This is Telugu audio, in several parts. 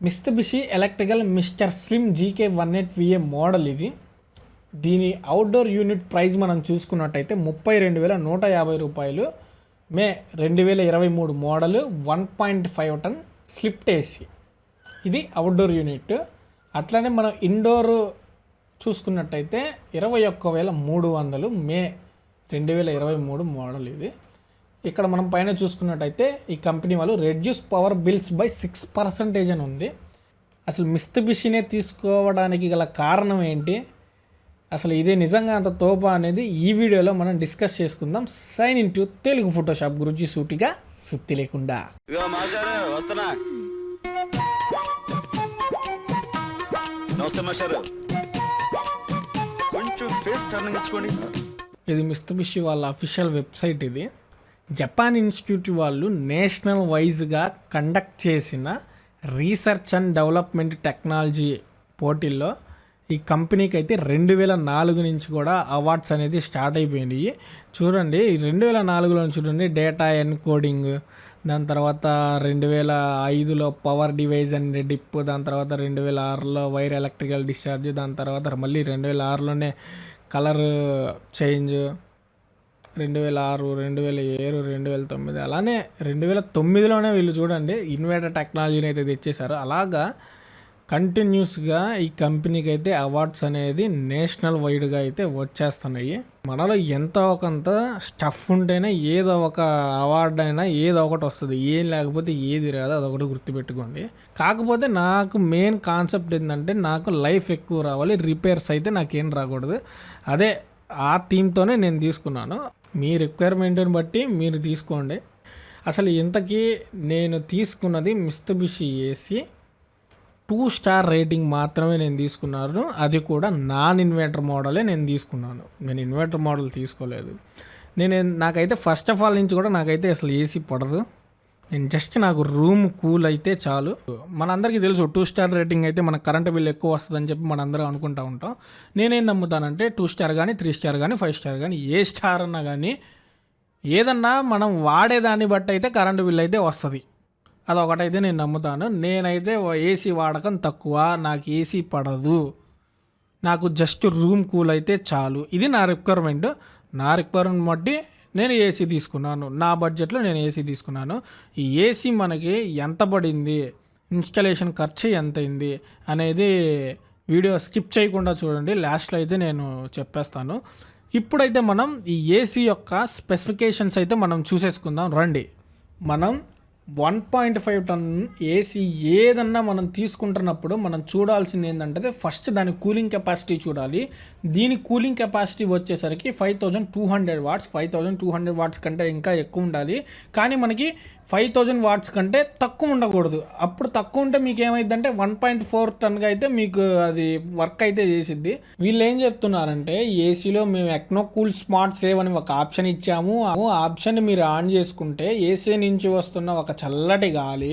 Mitsubishi electrical mister slim GK 18VA model ఇది. దీని అవుట్డోర్ యూనిట్ ప్రైస్ మనం చూసుకున్నట్టయితే 32,150 రూపాయలు. మే 2023 మోడల్ 1.5 టన్ స్లిప్ట్ ఏసీ. ఇది అవుట్డోర్ యూనిట్. అట్లనే మనం ఇండోర్ చూసుకున్నట్టయితే 21,300 మే 2023 మోడల్ ఇది. ఇక్కడ మనం పైన చూసుకున్నట్టయితే ఈ కంపెనీ వాళ్ళు రెడ్యూస్ పవర్ బిల్స్ బై 6% అని ఉంది. అసలు మిత్సుబిషినే తీసుకోవడానికి గల కారణం ఏంటి, అసలు ఇదే నిజంగా అంత తోపా అనేది ఈ వీడియోలో మనం డిస్కస్ చేసుకుందాం. Sign in to Telugu Photoshop గురించి సూటిగా సుత్తి లేకుండా. ఇది మిత్సుబిషి వాళ్ళ అఫీషియల్ వెబ్సైట్. ఇది జపాన్ ఇన్స్టిట్యూట్ వాళ్ళు నేషనల్ వైజ్గా కండక్ట్ చేసిన రీసెర్చ్ అండ్ డెవలప్మెంట్ టెక్నాలజీ పోటీల్లో ఈ కంపెనీకి అయితే 2004 నుంచి కూడా అవార్డ్స్ అనేది స్టార్ట్ అయిపోయినాయి. చూడండి 2004లో చూడండి డేటా ఎన్కోడింగ్, దాని తర్వాత 2005లో పవర్ డివైజ్ అండ్ డిప్, దాని తర్వాత 2006లో వైర్ ఎలక్ట్రికల్ డిశ్చార్జ్, దాని తర్వాత మళ్ళీ 2006లోనే కలర్ చేంజ్, 2006, 2007, 2009 అలానే 2009లోనే వీళ్ళు చూడండి ఇన్వర్టర్ టెక్నాలజీని అయితే తెచ్చేశారు. అలాగా కంటిన్యూస్గా ఈ కంపెనీకి అయితే అవార్డ్స్ అనేది నేషనల్ వైడ్గా అయితే వచ్చేస్తున్నాయి. మనలో ఎంతో ఒకంత స్టఫ్ ఉంటేనే ఏదో ఒక అవార్డు అయినా ఏదో ఒకటి వస్తుంది, ఏం లేకపోతే ఏది రాదు, అదొకటి గుర్తుపెట్టుకోండి. కాకపోతే నాకు మెయిన్ కాన్సెప్ట్ ఏంటంటే నాకు లైఫ్ ఎక్కువ రావాలి, రిపేర్స్ అయితే నాకేం రాకూడదు. అదే ఆ థీమ్తోనే నేను తీసుకున్నాను. మీ రిక్వైర్మెంట్ని బట్టి మీరు తీసుకోండి. అసలు ఇంతకీ నేను తీసుకున్నది మిత్సుబిషి ఏసీ 2 స్టార్ రేటింగ్ మాత్రమే నేను తీసుకున్నాను. అది కూడా నాన్ ఇన్వర్టర్ మోడలే నేను తీసుకున్నాను. నేను ఇన్వర్టర్ మోడల్ తీసుకోలేదు. నాకైతే ఫస్ట్ ఆఫ్ ఆల్ నుంచి కూడా నాకైతే అసలు ఏసీ పడదు. నేను జస్ట్ నాకు రూమ్ కూల్ అయితే చాలు. మనందరికీ తెలుసు 2 స్టార్ రేటింగ్ అయితే మన కరెంట్ బిల్ ఎక్కువ వస్తుందని చెప్పి మనందరం అనుకుంటూ ఉంటాం. నేనేం నమ్ముతానంటే 2 స్టార్ కానీ 3 స్టార్ కానీ 5 స్టార్ కానీ ఏ స్టార్ అన్నా కానీ ఏదన్నా మనం వాడేదాన్ని బట్టి అయితే కరెంటు బిల్ అయితే వస్తుంది. అదొకటైతే నేను నమ్ముతాను. నేనైతే ఏసీ వాడకం తక్కువ, నాకు ఏసీ పడదు, నాకు జస్ట్ రూమ్ కూల్ అయితే చాలు. ఇది నా రిక్వైర్మెంట్. నా రిక్వైర్మెంట్ బట్టి నేను ఏసీ తీసుకున్నాను. నా బడ్జెట్లో నేను ఏసీ తీసుకున్నాను. ఈ ఏసీ మనకి ఎంత పడింది, ఇన్స్టాలేషన్ ఖర్చు ఎంత అయింది అనేది వీడియో స్కిప్ చేయకుండా చూడండి. లాస్ట్లో అయితే నేను చెప్పేస్తాను. ఇప్పుడైతే మనం ఈ ఏసీ యొక్క స్పెసిఫికేషన్స్ అయితే మనం చూసేసుకుందాం రండి. మనం 1.5 టన్ ఏసీ ఏదన్నా మనం తీసుకుంటున్నప్పుడు మనం చూడాల్సింది ఏంటంటే ఫస్ట్ దాని కూలింగ్ కెపాసిటీ చూడాలి. దీని కూలింగ్ కెపాసిటీ వచ్చేసరికి 5200 వాట్స్. 5200 వాట్స్ కంటే ఇంకా ఎక్కువ ఉండాలి, కానీ మనకి 5000 వాట్స్ కంటే తక్కువ ఉండకూడదు. అప్పుడు తక్కువ ఉంటే మీకు ఏమైందంటే 1.4 టన్గా అయితే మీకు అది వర్క్ అయితే చేసిద్ది. వీళ్ళు ఏం చెప్తున్నారంటే ఏసీలో మేము ఎక్నో కూల్ స్మార్ట్ సేవ్ అని ఒక ఆప్షన్ ఇచ్చాము. ఆ ఆప్షన్ మీరు ఆన్ చేసుకుంటే ఏసీ నుంచి వస్తున్న ఒక చల్లటి గాలి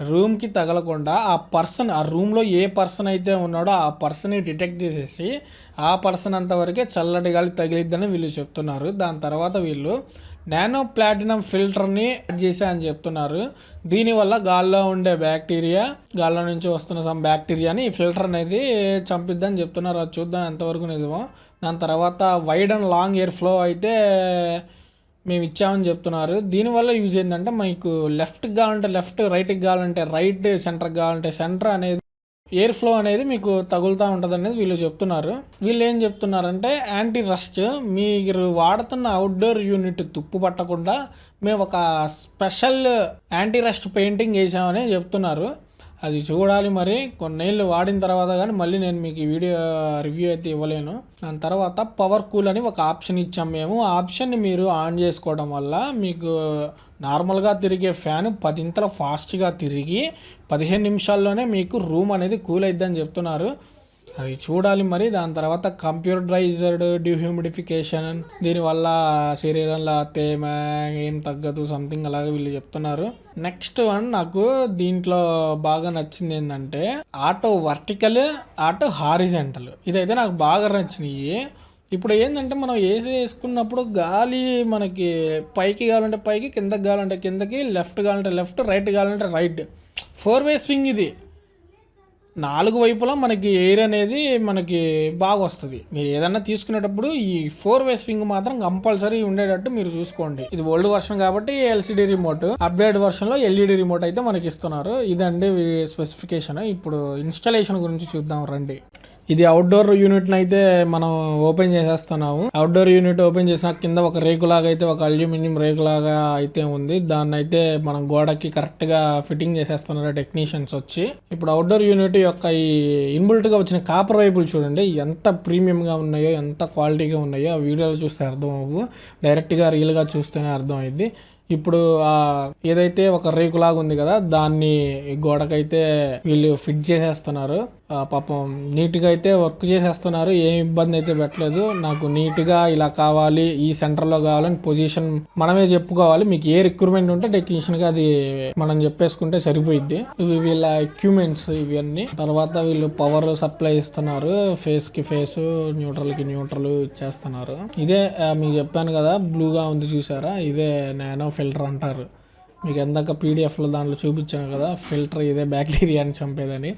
రూమ్కి తగలకుండా ఆ రూమ్లో ఏ పర్సన్ అయితే ఉన్నాడో ఆ పర్సన్ని డిటెక్ట్ చేసేసి ఆ పర్సన్ అంతవరకే చల్లటి గాలి తగిలిద్దని వీళ్ళు చెప్తున్నారు. దాని తర్వాత వీళ్ళు నానో ప్లాటినం ఫిల్టర్ని యాడ్ చేసా అని చెప్తున్నారు. దీనివల్ల గాల్లో ఉండే బ్యాక్టీరియా, గాల్లో నుంచి వస్తున్న సమ్ బ్యాక్టీరియాని ఈ ఫిల్టర్ అనేది చంపిద్దని చెప్తున్నారు. అది చూద్దాం ఎంతవరకు నిజమో. దాని తర్వాత wide and long air flow అయితే మేము ఇచ్చామని చెప్తున్నారు. దీనివల్ల యూజ్ ఏంటంటే మీకు లెఫ్ట్కి కావాలంటే లెఫ్ట్, రైట్కి కావాలంటే రైట్, సెంటర్కి కావాలంటే సెంటర్ అనేది ఎయిర్ ఫ్లో అనేది మీకు తగులుతూ ఉంటుంది అనేది వీళ్ళు చెప్తున్నారు. వీళ్ళు ఏం చెప్తున్నారంటే యాంటీ రస్ట్, మీరు వాడుతున్న అవుట్డోర్ యూనిట్ తుప్పు పట్టకుండా మేము ఒక స్పెషల్ యాంటీ రస్ట్ పెయింటింగ్ వేసామని చెప్తున్నారు. అది చూడాలి మరి కొన్నేళ్ళు వాడిన తర్వాత, కానీ మళ్ళీ నేను మీకు ఈ వీడియో రివ్యూ అయితే ఇవ్వలేను. దాని తర్వాత పవర్ కూల్ అని ఒక ఆప్షన్ ఇచ్చాం మేము. ఆ ఆప్షన్ని మీరు ఆన్ చేసుకోవడం వల్ల మీకు నార్మల్గా తిరిగే ఫ్యాన్ 10 ఇంతల ఫాస్ట్గా తిరిగి 15 నిమిషాల్లోనే మీకు రూమ్ అనేది కూల్ అయిద్దని చెప్తున్నారు. అది చూడాలి మరి. దాని తర్వాత కంప్యూటరైజ్డ్ డిహ్యూమిడిఫికేషన్, దీనివల్ల శరీరంలో తేమ ఏం తగ్గదు సంథింగ్ అలాగే వీళ్ళు చెప్తున్నారు. నెక్స్ట్ వన్ నాకు దీంట్లో బాగా నచ్చింది ఏంటంటే ఆటో వర్టికల్, ఆటో హారిజెంటల్. ఇదైతే నాకు బాగా నచ్చినాయి. ఇప్పుడు ఏంటంటే మనం ఏసీ వేసుకున్నప్పుడు గాలి మనకి పైకి కావాలంటే పైకి, కిందకి కావాలంటే కిందకి, లెఫ్ట్ కావాలంటే లెఫ్ట్, రైట్ కావాలంటే రైట్, 4 వే స్వింగ్ ఇది. 4 వైపులా మనకి ఎయిర్ అనేది మనకి బాగా వస్తుంది. మీరు ఏదన్నా తీసుకునేటప్పుడు ఈ 4-వే స్వింగ్ మాత్రం కంపల్సరీ ఉండేటట్టు మీరు చూసుకోండి. ఇది ఓల్డ్ వర్షన్ కాబట్టి ఎల్సిడి రిమోట్, అప్డేట్ వర్షన్ లో ఎల్ఈడి రిమోట్ అయితే మనకి ఇస్తున్నారు. ఇదండి స్పెసిఫికేషన్. ఇప్పుడు ఇన్స్టాలేషన్ గురించి చూద్దాం రండి. ఇది అవుట్డోర్ యూనిట్ అయితే మనం ఓపెన్ చేసేస్తున్నాము. అవుట్డోర్ యూనిట్ ఓపెన్ చేసిన కింద ఒక రేకులాగా అయితే, ఒక అల్యూమినియం రేకులాగా అయితే ఉంది. దాన్ని అయితే మనం గోడకి కరెక్ట్ గా ఫిట్టింగ్ చేసేస్తున్నారు టెక్నీషియన్స్ వచ్చి. ఇప్పుడు అవుట్డోర్ యూనిట్ యొక్క ఈ ఇన్బుల్ట్ గా వచ్చిన కాపర్ వైపులు చూడండి ఎంత ప్రీమియం గా ఉన్నాయో, ఎంత క్వాలిటీగా ఉన్నాయో. ఆ వీడియోలో చూస్తే అర్థం అవ్వు, డైరెక్ట్ గా రియల్ గా చూస్తేనే అర్థం అయింది. ఇప్పుడు ఏదైతే ఒక రేకులాగా ఉంది కదా, దాన్ని గోడకైతే వీళ్ళు ఫిట్ చేసేస్తున్నారు. పాపం నీట్గా అయితే వర్క్ చేసేస్తున్నారు. ఏం ఇబ్బంది అయితే పెట్టలేదు. నాకు నీట్గా ఇలా కావాలి, ఈ సెంటర్లో కావాలని పొజిషన్ మనమే చెప్పుకోవాలి. మీకు ఏ రిక్రూట్మెంట్ ఉంటే టెక్నీషియన్గా అది మనం చెప్పేసుకుంటే సరిపోయిద్ది. ఇవి వీళ్ళ ఎక్విప్మెంట్స్ ఇవన్నీ. తర్వాత వీళ్ళు పవర్ సప్లై ఇస్తున్నారు. ఫేస్ కి ఫేస్, న్యూట్రల్ కి న్యూట్రల్ ఇచ్చేస్తున్నారు. ఇదే మీకు చెప్పాను కదా, బ్లూగా ఉంది చూసారా, ఇదే నానో ఫిల్టర్ అంటారు. మీకు ఎందాక పీడిఎఫ్లో దాంట్లో చూపించాను కదా, ఫిల్టర్ ఇదే బ్యాక్టీరియాని చంపేదని.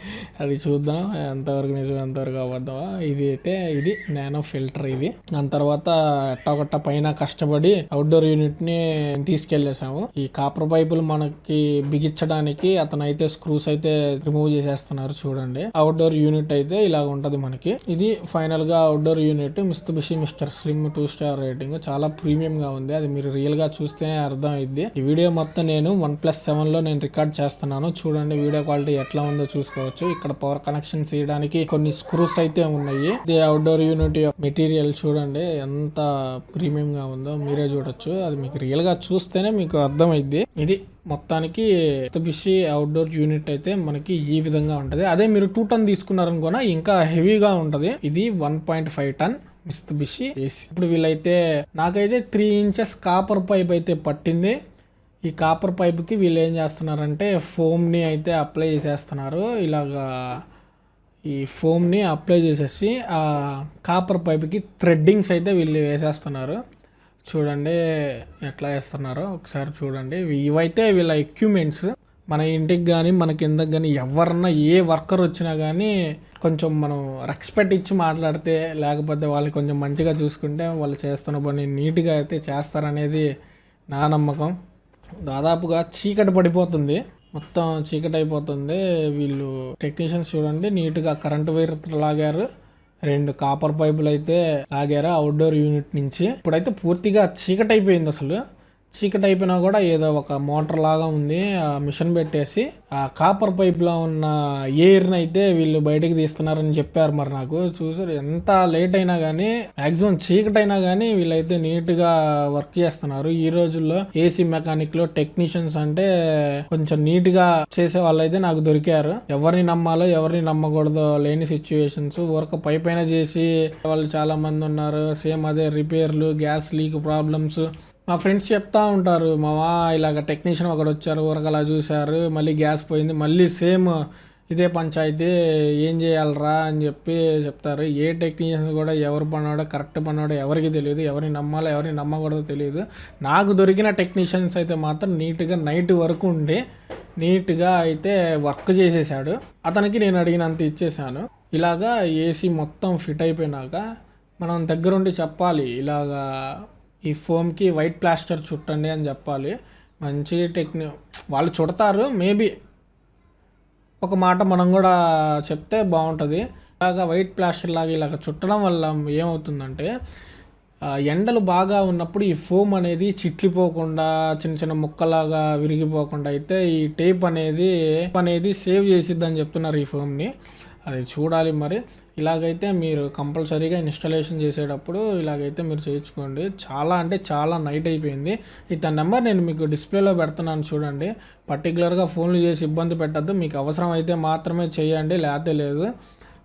అది చూద్దాం ఎంతవరకు నిజం ఎంతవరకు అవ్వద్దామా. ఇది అయితే ఇది నానో ఫిల్టర్ ఇది. దాని తర్వాత ఎట్టగొట్ట పైన కష్టపడి అవుట్డోర్ యూనిట్ని తీసుకెళ్లేసాము. ఈ కాపర్ పైపులు మనకి బిగించడానికి అతను అయితే స్క్రూస్ అయితే రిమూవ్ చేసేస్తున్నారు చూడండి. అవుట్డోర్ యూనిట్ అయితే ఇలా ఉంటది మనకి. ఇది ఫైనల్ గా outdoor unit. Mitsubishi Mister Slim 2-స్టార్ రేటింగ్. చాలా ప్రీమియం గా ఉంది. అది మీరు రియల్ గా చూస్తేనే అర్థం అయింది. ఈ వీడియో మొత్తం నేను 1+7 లో నేను రికార్డ్ చేస్తున్నాను. చూడండి వీడియో క్వాలిటీ ఎట్లా ఉందో చూసుకోవచ్చు. ఇక్కడ పవర్ కనెక్షన్ చేయడానికి కొన్ని స్క్రూస్ అయితే ఉన్నాయి. ఇది అవుట్డోర్ యూనిట్ మెటీరియల్ చూడండి ఎంత ప్రీమియం గా ఉందో మీరే చూడొచ్చు. అది మీకు రియల్ గా చూస్తేనే మీకు అర్థమైద్ది. ఇది మొత్తానికి మిత్సుబిషి అవుట్డోర్ యూనిట్ అయితే మనకి ఈ విధంగా ఉంటది. అదే మీరు 2 టన్ తీసుకున్నారనుకోనా ఇంకా హెవీగా ఉంటది. ఇది 1.5 టన్ మిత్సుబిషి ఏసీ. ఇప్పుడు వీళ్ళైతే నాకైతే 3 ఇంచెస్ కాపర్ పైప్ అయితే పట్టింది. ఈ కాపర్ పైప్కి వీళ్ళు ఏం చేస్తున్నారంటే ఫోమ్ని అయితే అప్లై చేసేస్తున్నారు. ఇలాగా ఈ ఫోమ్ని అప్లై చేసేసి ఆ కాపర్ పైప్కి థ్రెడ్డింగ్స్ అయితే వీళ్ళు వేసేస్తున్నారు. చూడండి ఎట్లా వేస్తున్నారో ఒకసారి చూడండి. ఇవైతే వీళ్ళ ఎక్విప్మెంట్స్. మన ఇంటికి కానీ మన కిందకి కానీ ఎవరన్నా ఏ వర్కర్ వచ్చినా కానీ కొంచెం మనం రెస్పెక్ట్ ఇచ్చి మాట్లాడితే, లేకపోతే వాళ్ళు కొంచెం మంచిగా చూసుకుంటే వాళ్ళు చేస్తున్న పని నీట్గా అయితే చేస్తారనేది నా నమ్మకం. దాదాపుగా చీకటి పడిపోతుంది, మొత్తం చీకటి అయిపోతుంది. వీళ్ళు టెక్నీషియన్స్ చూడండి నీట్గా కరెంట్ వైర్ లాగారు. 2 కాపర్ పైపులు అయితే లాగారు అవుట్డోర్ యూనిట్ నుంచి. ఇప్పుడైతే పూర్తిగా చీకటి అయిపోయింది. అసలు చీకటి అయిపోయినా కూడా ఏదో ఒక మోటార్ లాగా ఉంది. ఆ మిషన్ పెట్టేసి ఆ కాపర్ పైప్ లో ఉన్న ఎయిర్ని అయితే వీళ్ళు బయటకు తీస్తున్నారని చెప్పారు. మరి నాకు చూసారు ఎంత లేట్ అయినా కానీ, మాక్సిమం చీకటి అయినా కానీ వీళ్ళైతే నీట్ గా వర్క్ చేస్తున్నారు. ఈ రోజుల్లో ఏసీ మెకానిక్ లో టెక్నీషియన్స్ అంటే కొంచెం నీట్ గా చేసే వాళ్ళు అయితే నాకు దొరికారు. ఎవరిని నమ్మాలో ఎవరిని నమ్మకూడదో లేని సిచ్యువేషన్స్. ఊరక పై పైన చేసి వాళ్ళు చాలా మంది ఉన్నారు. సేమ్ అదే రిపేర్లు, గ్యాస్ లీక్ ప్రాబ్లమ్స్. మా ఫ్రెండ్స్ చెప్తా ఉంటారు, మావా ఇలాగ టెక్నీషియన్ ఒకడు వచ్చారు, ఊరకలా చూశారు, మళ్ళీ గ్యాస్ పోయింది, మళ్ళీ సేమ్ ఇదే పంచాయితీ, ఏం చేయాలరా అని చెప్పి చెప్తారు. ఏ టెక్నీషియన్స్ కూడా ఎవరు పన్నాడో కరెక్ట్ పన్నాడో ఎవరికి తెలియదు, ఎవరిని నమ్మాలో ఎవరిని నమ్మకూడదో తెలియదు. నాకు దొరికిన టెక్నీషియన్స్ అయితే మాత్రం నీట్గా నైట్ వరకు ఉండి నీట్గా అయితే వర్క్ చేసేసాడు. అతనికి నేను అడిగినంత ఇచ్చేసాను. ఇలాగా ఏసీ మొత్తం ఫిట్ అయిపోయినాక మనం దగ్గరుండి చెప్పాలి, ఇలాగా ఈ ఫోమ్కి వైట్ ప్లాస్టర్ చుట్టండి అని చెప్పాలి. మంచి వాళ్ళు చుడతారు. మేబీ ఒక మాట మనం కూడా చెప్తే బాగుంటుంది. ఇలాగా వైట్ ప్లాస్టర్ లాగా ఇలాగ చుట్టడం వల్ల ఏమవుతుందంటే ఎండలు బాగా ఉన్నప్పుడు ఈ ఫోమ్ అనేది చిట్లిపోకుండా, చిన్న చిన్న ముక్కలాగా విరిగిపోకుండా అయితే ఈ టేప్ అనేది సేవ్ చేసిద్దని చెప్తున్నారు ఈ ఫోమ్ని. అది చూడాలి మరి. ఇలాగైతే మీరు కంపల్సరీగా ఇన్స్టాలేషన్ చేసేటప్పుడు ఇలాగైతే మీరు చేయించుకోండి. చాలా అంటే చాలా నైట్ అయిపోయింది. ఇతని నెంబర్ నేను మీకు డిస్ప్లేలో పెడుతున్నాను చూడండి. పర్టికులర్గా ఫోన్లు చేసి ఇబ్బంది పెట్టద్దు. మీకు అవసరం అయితే మాత్రమే చేయండి, లేకపోతే లేదు.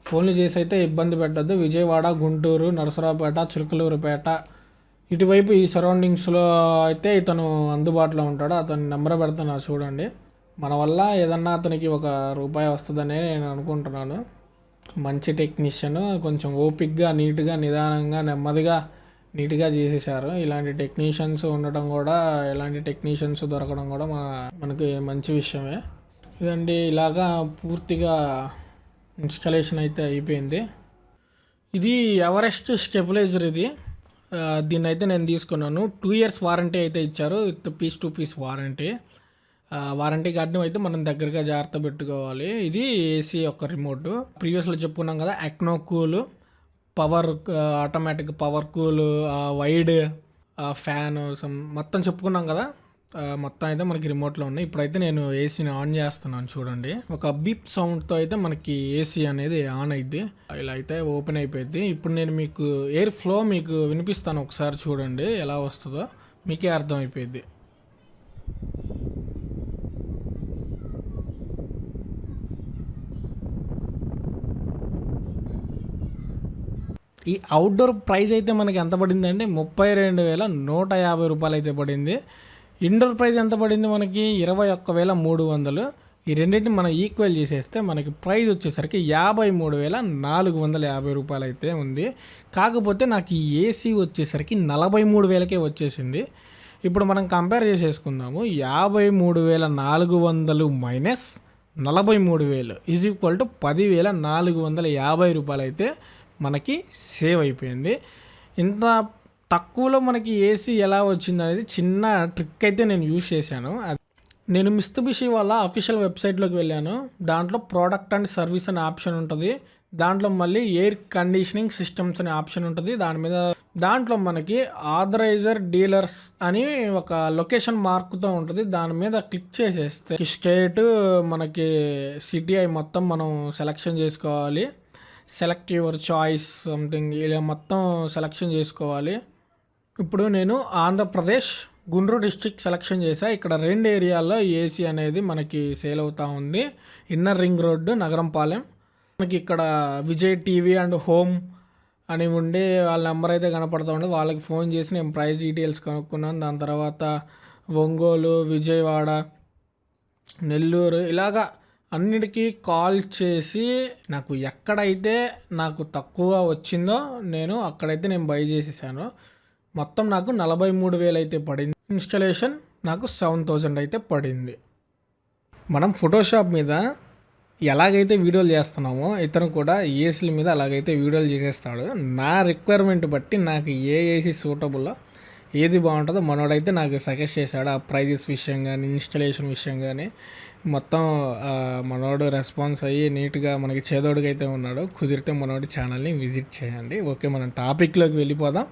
ఫోన్లు చేసి అయితే ఇబ్బంది పెట్టద్దు. విజయవాడ, గుంటూరు, నరసరావుపేట, చిలకలూరుపేట ఇటువైపు ఈ సరౌండింగ్స్లో అయితే ఇతను అందుబాటులో ఉంటాడు. అతని నెంబర్ పెడుతున్నా చూడండి. మన వల్ల ఏదన్నా అతనికి ₹1 వస్తుందని నేను అనుకుంటున్నాను. మంచి టెక్నీషియన్, కొంచెం ఓపిక్గా, నీట్గా, నిదానంగా, నెమ్మదిగా నీట్గా చేసేసారు. ఇలాంటి టెక్నీషియన్స్ ఉండటం కూడా, ఇలాంటి టెక్నీషియన్స్ దొరకడం కూడా మనకి మంచి విషయమే. ఇదండి ఇలాగా పూర్తిగా ఇన్స్టాలేషన్ అయితే అయిపోయింది. ఇది ఎవరెస్ట్ స్టెబిలైజర్ ఇది. దీన్ని అయితే నేను తీసుకున్నాను. 2 years వారంటీ అయితే ఇచ్చారు with piece to piece warranty. Warranty కార్డును అయితే మనం దగ్గరగా జాగ్రత్త పెట్టుకోవాలి. ఇది ఏసీ యొక్క రిమోట్. ప్రీవియస్లో చెప్పుకున్నాం కదా, Acno cool, power, automatic power cool, wide, fan, మొత్తం చెప్పుకున్నాం కదా. మొత్తం అయితే మనకి రిమోట్లో ఉన్నాయి. ఇప్పుడైతే నేను ఏసీని ఆన్ చేస్తున్నాను చూడండి. ఒక బీప్ సౌండ్తో అయితే మనకి ఏసీ అనేది ఆన్ అయింది. ఇలా అయితే ఓపెన్ అయిపోయింది. ఇప్పుడు నేను మీకు ఎయిర్ ఫ్లో మీకు వినిపిస్తాను, ఒకసారి చూడండి ఎలా వస్తుందో మీకే అర్థమైపోయింది. ఈ అవుట్డోర్ ప్రైస్ అయితే మనకి ఎంత పడింది అంటే 32,150 రూపాయలు అయితే పడింది. ఇండోర్ ప్రైస్ ఎంత పడింది మనకి 21,300. ఈ రెండింటిని మనం ఈక్వల్ చేసేస్తే మనకి ప్రైస్ వచ్చేసరికి 53,450 రూపాయలు అయితే ఉంది. కాకపోతే నాకు ఈ ఏసీ వచ్చేసరికి 43,000కే వచ్చేసింది. ఇప్పుడు మనం కంపేర్ చేసేసుకుందాము. 53,400 మైనస్ 43,000 ఈజ్ ఈక్వల్ టు 10,450 రూపాయలు అయితే మనకి సేవ్ అయిపోయింది. ఇంత తక్కువలో మనకి ఏసీ ఎలా వచ్చింది అనేది చిన్న ట్రిక్ అయితే నేను యూజ్ చేశాను. నేను మిత్సుబిషి వాళ్ళ అఫీషియల్ వెబ్సైట్లోకి వెళ్ళాను. దాంట్లో ప్రోడక్ట్ అండ్ సర్వీస్ అనే ఆప్షన్ ఉంటుంది. దాంట్లో మళ్ళీ ఎయిర్ కండిషనింగ్ సిస్టమ్స్ అనే ఆప్షన్ ఉంటుంది. దాంట్లో మనకి ఆథరైజర్ డీలర్స్ అని ఒక లొకేషన్ మార్క్తో ఉంటుంది. దాని మీద క్లిక్ చేసేస్తే స్టేట్, మనకి సిటీ మొత్తం మనం సెలెక్షన్ చేసుకోవాలి. సెలెక్ట్ యువర్ చాయిస్ సంథింగ్ ఇలా మొత్తం సెలెక్షన్ చేసుకోవాలి. ఇప్పుడు నేను ఆంధ్రప్రదేశ్ గుంటూరు డిస్ట్రిక్ట్ సెలెక్షన్ చేశా. ఇక్కడ 2 ఏరియాల్లో ఏసీ అనేది మనకి సేల్ అవుతూ ఉంది. Inner ring road, Nagarampalem. మనకి ఇక్కడ విజయ్ టీవీ అండ్ హోమ్ అని ఉండి వాళ్ళ నెంబర్ అయితే కనపడుతూ ఉంది. వాళ్ళకి ఫోన్ చేసి నేను ప్రైస్ డీటెయిల్స్ కనుక్కున్నాను. దాని తర్వాత ఒంగోలు, విజయవాడ, నెల్లూరు ఇలాగా అన్నిటికీ కాల్ చేసి నాకు ఎక్కడైతే నాకు తక్కువ వచ్చిందో అక్కడైతే నేను బై చేసేసాను. మొత్తం నాకు 43,000 అయితే పడింది. ఇన్స్టాలేషన్ నాకు 7,000 అయితే పడింది. మనం ఫోటోషాప్ మీద ఎలాగైతే వీడియోలు చేస్తున్నామో ఇతను కూడా ఏసీల మీద అలాగైతే వీడియోలు చేసేస్తాడు. నా రిక్వైర్మెంట్ బట్టి నాకు ఏ ఏసీ సూటబుల్లో ఏది బాగుంటుందో మనోడైతే నాకు సజెస్ట్ చేశాడు. ఆ ప్రైజెస్ విషయం కానీ, ఇన్స్టాలేషన్ విషయం కానీ మొత్తం మనోడు రెస్పాన్స్ అయ్యి నీట్గా మనకి చేదోడుగా అయితే ఉన్నాడు. కుదిరితే మనోడి ఛానల్ని విజిట్ చేయండి. ఓకే, మనం టాపిక్లోకి వెళ్ళిపోదాం.